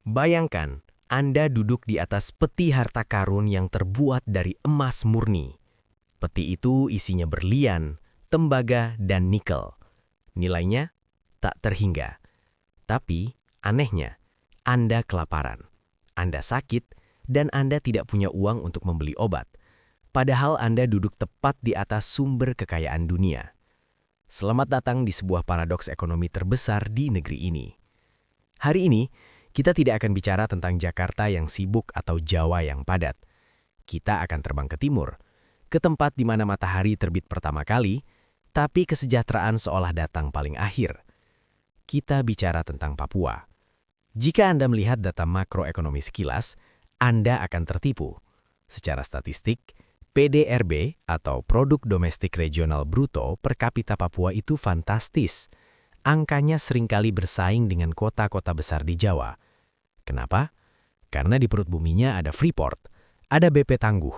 Bayangkan, Anda duduk di atas peti harta karun yang terbuat dari emas murni. Peti itu isinya berlian, tembaga, dan nikel. Nilainya tak terhingga. Tapi, anehnya, Anda kelaparan. Anda sakit, dan Anda tidak punya uang untuk membeli obat. Padahal Anda duduk tepat di atas sumber kekayaan dunia. Selamat datang di sebuah paradoks ekonomi terbesar di negeri ini. Hari ini, kita tidak akan bicara tentang Jakarta yang sibuk atau Jawa yang padat. Kita akan terbang ke timur, ke tempat di mana matahari terbit pertama kali, tapi kesejahteraan seolah datang paling akhir. Kita bicara tentang Papua. Jika Anda melihat data makroekonomi sekilas, Anda akan tertipu. Secara statistik, PDRB atau Produk Domestik Regional Bruto per kapita Papua itu fantastis. Angkanya seringkali bersaing dengan kota-kota besar di Jawa. Kenapa? Karena di perut buminya ada Freeport, ada BP Tangguh,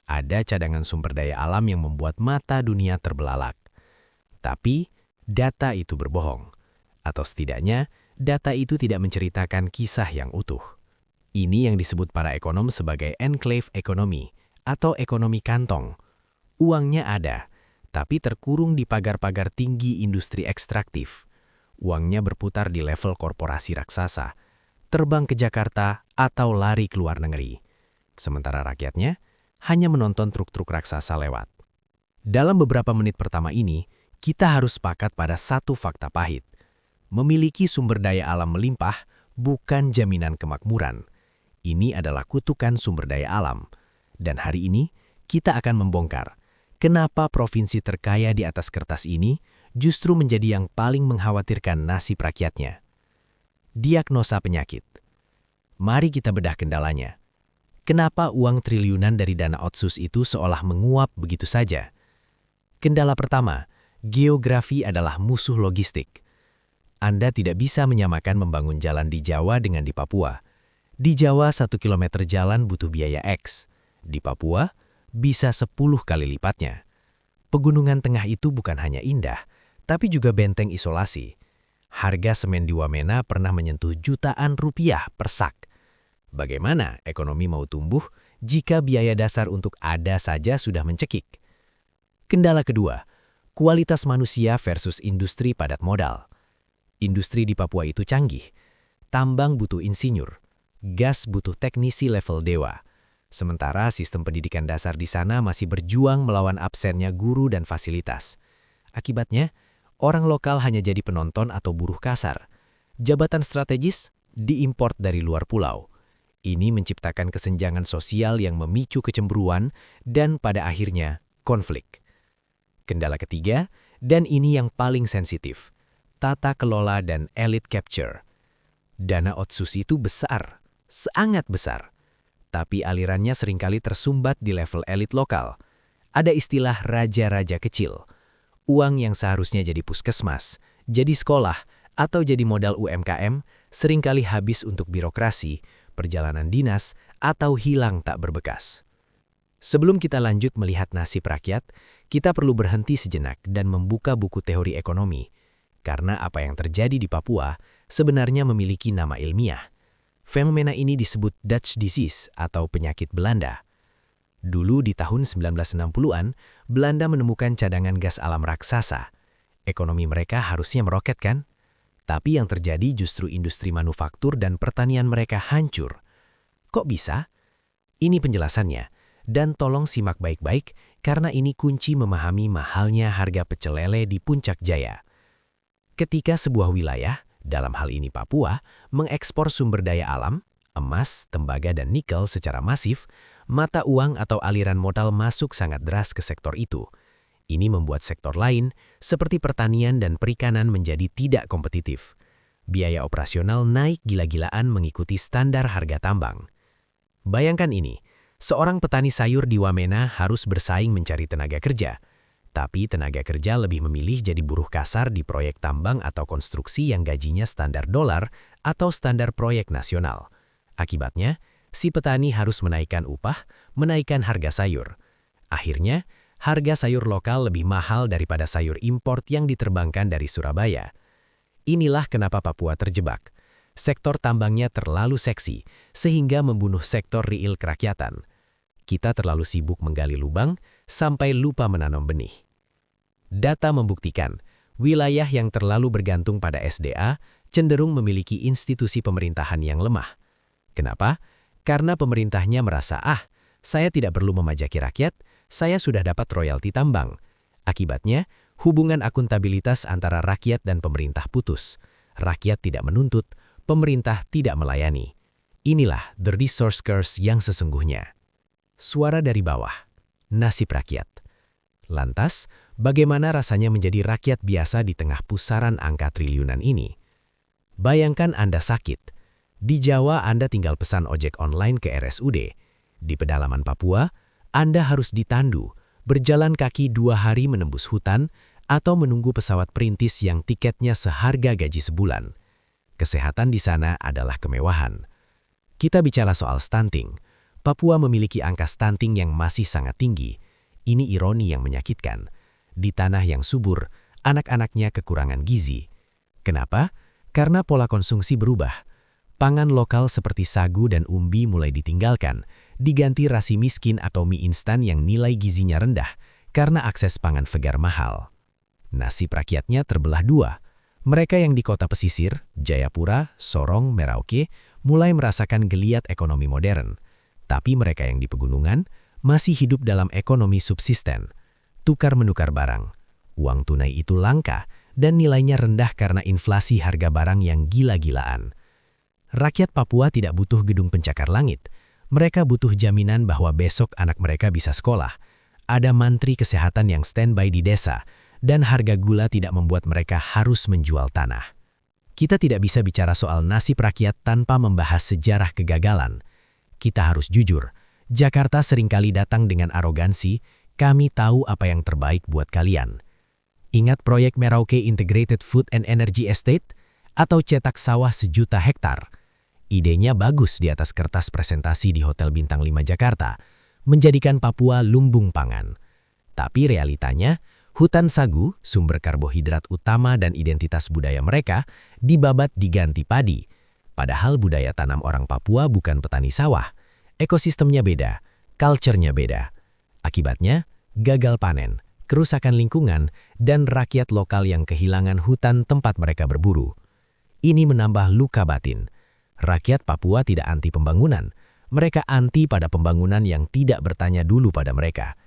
ada cadangan sumber daya alam yang membuat mata dunia terbelalak. Tapi, data itu berbohong. Atau setidaknya, data itu tidak menceritakan kisah yang utuh. Ini yang disebut para ekonom sebagai enclave ekonomi atau ekonomi kantong. Uangnya ada, tapi terkurung di pagar-pagar tinggi industri ekstraktif. Uangnya berputar di level korporasi raksasa, terbang ke Jakarta atau lari ke luar negeri. Sementara rakyatnya hanya menonton truk-truk raksasa lewat. Dalam beberapa menit pertama ini, kita harus sepakat pada satu fakta pahit. Memiliki sumber daya alam melimpah bukan jaminan kemakmuran. Ini adalah kutukan sumber daya alam. Dan hari ini, kita akan membongkar kenapa provinsi terkaya di atas kertas ini justru menjadi yang paling mengkhawatirkan nasib rakyatnya. Diagnosa penyakit. Mari kita bedah kendalanya. Kenapa uang triliunan dari dana otsus itu seolah menguap begitu saja? Kendala pertama, geografi adalah musuh logistik. Anda tidak bisa menyamakan membangun jalan di Jawa dengan di Papua. Di Jawa 1 kilometer jalan butuh biaya X. Di Papua, bisa 10 kali lipatnya. Pegunungan tengah itu bukan hanya indah, tapi juga benteng isolasi. Harga semen di Wamena pernah menyentuh jutaan rupiah per sak. Bagaimana ekonomi mau tumbuh jika biaya dasar untuk ada saja sudah mencekik? Kendala kedua, kualitas manusia versus industri padat modal. Industri di Papua itu canggih. Tambang butuh insinyur, gas butuh teknisi level dewa. Sementara sistem pendidikan dasar di sana masih berjuang melawan absennya guru dan fasilitas. Akibatnya, orang lokal hanya jadi penonton atau buruh kasar. Jabatan strategis diimport dari luar pulau. Ini menciptakan kesenjangan sosial yang memicu kecemburuan dan pada akhirnya konflik. Kendala ketiga, dan ini yang paling sensitif, tata kelola dan elite capture. Dana otsus itu besar, sangat besar. Tapi alirannya seringkali tersumbat di level elit lokal. Ada istilah raja-raja kecil. Uang yang seharusnya jadi puskesmas, jadi sekolah, atau jadi modal UMKM, seringkali habis untuk birokrasi, perjalanan dinas, atau hilang tak berbekas. Sebelum kita lanjut melihat nasib rakyat, kita perlu berhenti sejenak dan membuka buku teori ekonomi. Karena apa yang terjadi di Papua sebenarnya memiliki nama ilmiah. Fenomena ini disebut Dutch disease atau penyakit Belanda. Dulu di tahun 1960-an, Belanda menemukan cadangan gas alam raksasa. Ekonomi mereka harusnya meroket kan? Tapi yang terjadi justru industri manufaktur dan pertanian mereka hancur. Kok bisa? Ini penjelasannya. Dan tolong simak baik-baik karena ini kunci memahami mahalnya harga pecel lele di Puncak Jaya. Ketika sebuah wilayah, dalam hal ini Papua, mengekspor sumber daya alam, emas, tembaga, dan nikel secara masif, mata uang atau aliran modal masuk sangat deras ke sektor itu. Ini membuat sektor lain, seperti pertanian dan perikanan menjadi tidak kompetitif. Biaya operasional naik gila-gilaan mengikuti standar harga tambang. Bayangkan ini, seorang petani sayur di Wamena harus bersaing mencari tenaga kerja. Tapi tenaga kerja lebih memilih jadi buruh kasar di proyek tambang atau konstruksi yang gajinya standar dolar atau standar proyek nasional. Akibatnya, si petani harus menaikkan upah, menaikkan harga sayur. Akhirnya, harga sayur lokal lebih mahal daripada sayur import yang diterbangkan dari Surabaya. Inilah kenapa Papua terjebak. Sektor tambangnya terlalu seksi, sehingga membunuh sektor real kerakyatan. Kita terlalu sibuk menggali lubang, sampai lupa menanam benih. Data membuktikan, wilayah yang terlalu bergantung pada SDA cenderung memiliki institusi pemerintahan yang lemah. Kenapa? Karena pemerintahnya merasa, saya tidak perlu memajaki rakyat, saya sudah dapat royalti tambang. Akibatnya, hubungan akuntabilitas antara rakyat dan pemerintah putus. Rakyat tidak menuntut, pemerintah tidak melayani. Inilah the resource curse yang sesungguhnya. Suara dari bawah, nasib rakyat. Lantas, bagaimana rasanya menjadi rakyat biasa di tengah pusaran angka triliunan ini? Bayangkan Anda sakit. Di Jawa Anda tinggal pesan ojek online ke RSUD. Di pedalaman Papua, Anda harus ditandu, berjalan kaki 2 hari menembus hutan, atau menunggu pesawat perintis yang tiketnya seharga gaji sebulan. Kesehatan di sana adalah kemewahan. Kita bicara soal stunting. Papua memiliki angka stunting yang masih sangat tinggi. Ini ironi yang menyakitkan. Di tanah yang subur, anak-anaknya kekurangan gizi. Kenapa? Karena pola konsumsi berubah. Pangan lokal seperti sagu dan umbi mulai ditinggalkan, diganti rasi miskin atau mie instan yang nilai gizinya rendah karena akses pangan segar mahal. Nasib rakyatnya terbelah 2. Mereka yang di kota pesisir, Jayapura, Sorong, Merauke, mulai merasakan geliat ekonomi modern. Tapi mereka yang di pegunungan masih hidup dalam ekonomi subsisten. Tukar-menukar barang. Uang tunai itu langka dan nilainya rendah karena inflasi harga barang yang gila-gilaan. Rakyat Papua tidak butuh gedung pencakar langit. Mereka butuh jaminan bahwa besok anak mereka bisa sekolah. Ada mantri kesehatan yang standby di desa, dan harga gula tidak membuat mereka harus menjual tanah. Kita tidak bisa bicara soal nasib rakyat tanpa membahas sejarah kegagalan. Kita harus jujur, Jakarta seringkali datang dengan arogansi, kami tahu apa yang terbaik buat kalian. Ingat proyek Merauke Integrated Food and Energy Estate? Atau cetak sawah 1.000.000 hektar? Idenya bagus di atas kertas presentasi di Hotel Bintang 5 Jakarta, menjadikan Papua lumbung pangan. Tapi realitanya, hutan sagu, sumber karbohidrat utama dan identitas budaya mereka, dibabat diganti padi. Padahal budaya tanam orang Papua bukan petani sawah. Ekosistemnya beda, culture-nya beda. Akibatnya, gagal panen, kerusakan lingkungan, dan rakyat lokal yang kehilangan hutan tempat mereka berburu. Ini menambah luka batin. Rakyat Papua tidak anti pembangunan. Mereka anti pada pembangunan yang tidak bertanya dulu pada mereka.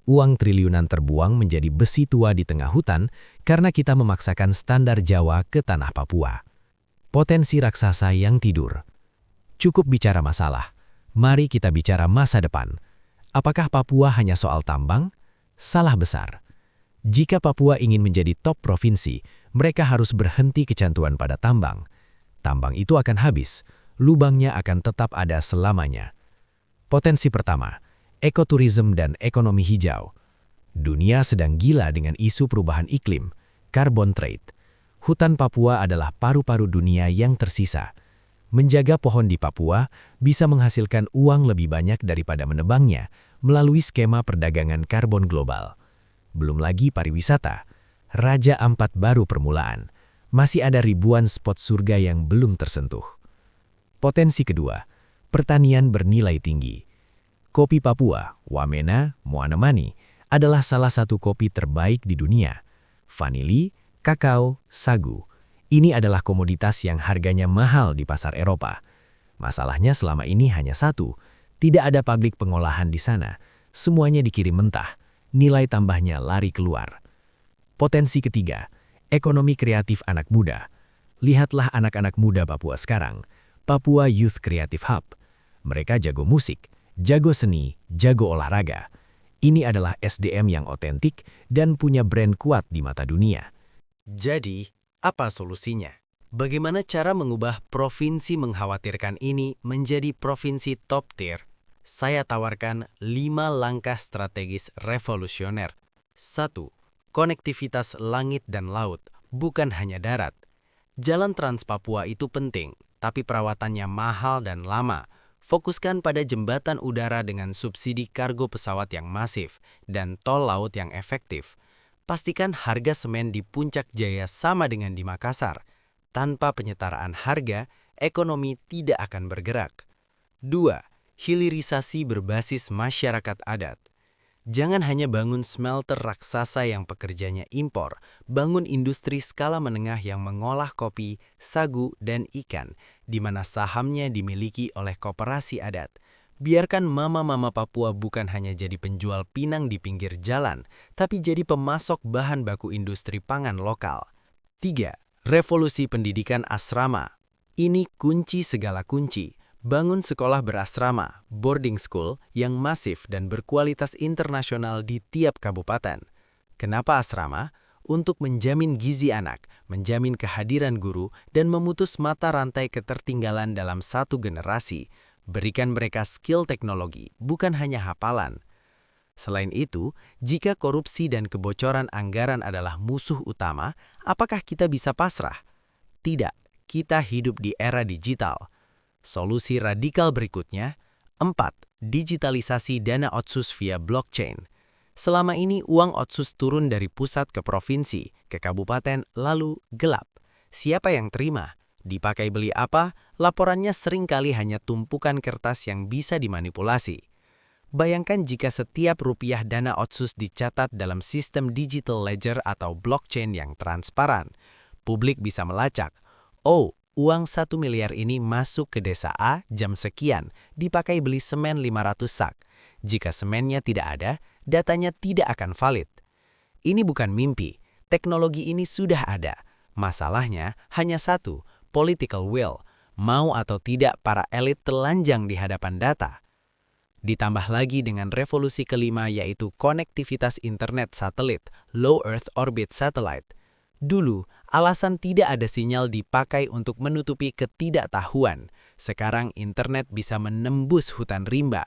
Uang triliunan terbuang menjadi besi tua di tengah hutan karena kita memaksakan standar Jawa ke tanah Papua. Potensi raksasa yang tidur. Cukup bicara masalah. Mari kita bicara masa depan. Apakah Papua hanya soal tambang? Salah besar. Jika Papua ingin menjadi top provinsi, mereka harus berhenti kecantuan pada tambang. Tambang itu akan habis, lubangnya akan tetap ada selamanya. Potensi pertama, ekoturism dan ekonomi hijau. Dunia sedang gila dengan isu perubahan iklim, carbon trade. Hutan Papua adalah paru-paru dunia yang tersisa. Menjaga pohon di Papua bisa menghasilkan uang lebih banyak daripada menebangnya melalui skema perdagangan karbon global. Belum lagi pariwisata. Raja Ampat baru permulaan. Masih ada ribuan spot surga yang belum tersentuh. Potensi kedua, pertanian bernilai tinggi. Kopi Papua, Wamena, Moanemani, adalah salah satu kopi terbaik di dunia. Vanili, kakao, sagu. Ini adalah komoditas yang harganya mahal di pasar Eropa. Masalahnya selama ini hanya satu, tidak ada pabrik pengolahan di sana. Semuanya dikirim mentah, nilai tambahnya lari keluar. Potensi ketiga, ekonomi kreatif anak muda. Lihatlah anak-anak muda Papua sekarang, Papua Youth Creative Hub. Mereka jago musik, jago seni, jago olahraga. Ini adalah SDM yang otentik dan punya brand kuat di mata dunia. Jadi, apa solusinya? Bagaimana cara mengubah provinsi mengkhawatirkan ini menjadi provinsi top tier? Saya tawarkan 5 langkah strategis revolusioner. 1. Konektivitas langit dan laut, bukan hanya darat. Jalan Trans Papua itu penting, tapi perawatannya mahal dan lama. Fokuskan pada jembatan udara dengan subsidi kargo pesawat yang masif dan tol laut yang efektif. Pastikan harga semen di Puncak Jaya sama dengan di Makassar. Tanpa penyetaraan harga, ekonomi tidak akan bergerak. 2. Hilirisasi berbasis masyarakat adat. Jangan hanya bangun smelter raksasa yang pekerjanya impor, bangun industri skala menengah yang mengolah kopi, sagu, dan ikan, di mana sahamnya dimiliki oleh koperasi adat. Biarkan mama-mama Papua bukan hanya jadi penjual pinang di pinggir jalan, tapi jadi pemasok bahan baku industri pangan lokal. 3. Revolusi pendidikan asrama. Ini kunci segala kunci. Bangun sekolah berasrama, boarding school, yang masif dan berkualitas internasional di tiap kabupaten. Kenapa asrama? Untuk menjamin gizi anak, menjamin kehadiran guru, dan memutus mata rantai ketertinggalan dalam satu generasi. Berikan mereka skill teknologi, bukan hanya hafalan. Selain itu, jika korupsi dan kebocoran anggaran adalah musuh utama, apakah kita bisa pasrah? Tidak, kita hidup di era digital. Solusi radikal berikutnya, 4. Digitalisasi dana otsus via blockchain. Selama ini uang otsus turun dari pusat ke provinsi, ke kabupaten, lalu gelap. Siapa yang terima? Dipakai beli apa? Laporannya seringkali hanya tumpukan kertas yang bisa dimanipulasi. Bayangkan jika setiap rupiah dana otsus dicatat dalam sistem digital ledger atau blockchain yang transparan. Publik bisa melacak, oh, uang 1 miliar ini masuk ke desa A jam sekian, dipakai beli semen 500 sak. Jika semennya tidak ada, datanya tidak akan valid. Ini bukan mimpi, teknologi ini sudah ada. Masalahnya hanya satu, political will. Mau atau tidak para elit telanjang di hadapan data. Ditambah lagi dengan revolusi kelima yaitu konektivitas internet satelit, low Earth orbit satellite. Dulu, alasan tidak ada sinyal dipakai untuk menutupi ketidaktahuan. Sekarang internet bisa menembus hutan rimba.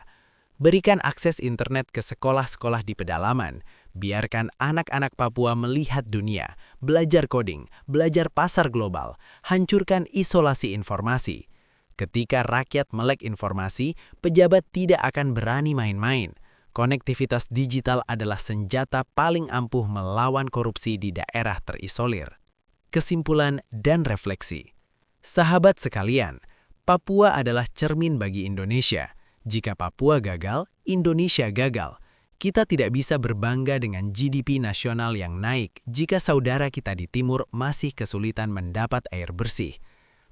Berikan akses internet ke sekolah-sekolah di pedalaman. Biarkan anak-anak Papua melihat dunia, belajar coding, belajar pasar global, hancurkan isolasi informasi. Ketika rakyat melek informasi, pejabat tidak akan berani main-main. Konektivitas digital adalah senjata paling ampuh melawan korupsi di daerah terisolir. Kesimpulan dan refleksi. Sahabat sekalian, Papua adalah cermin bagi Indonesia. Jika Papua gagal, Indonesia gagal. Kita tidak bisa berbangga dengan GDP nasional yang naik jika saudara kita di timur masih kesulitan mendapat air bersih.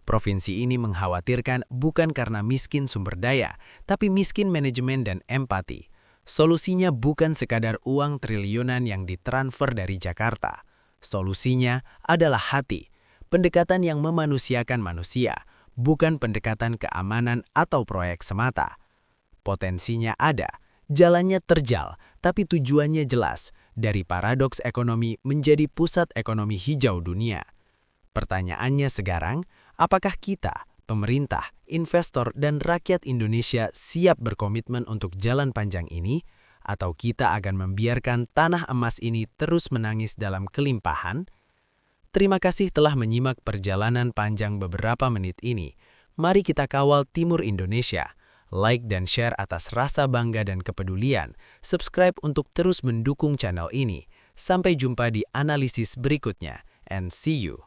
Provinsi ini mengkhawatirkan bukan karena miskin sumber daya, tapi miskin manajemen dan empati. Solusinya bukan sekadar uang triliunan yang ditransfer dari Jakarta. Solusinya adalah hati, pendekatan yang memanusiakan manusia, bukan pendekatan keamanan atau proyek semata. Potensinya ada, jalannya terjal, tapi tujuannya jelas, dari paradoks ekonomi menjadi pusat ekonomi hijau dunia. Pertanyaannya sekarang, apakah kita, pemerintah, investor, dan rakyat Indonesia siap berkomitmen untuk jalan panjang ini, atau kita akan membiarkan tanah emas ini terus menangis dalam kelimpahan? Terima kasih telah menyimak perjalanan panjang beberapa menit ini. Mari kita kawal Timur Indonesia. Like dan share atas rasa bangga dan kepedulian. Subscribe untuk terus mendukung channel ini. Sampai jumpa di analisis berikutnya. And see you.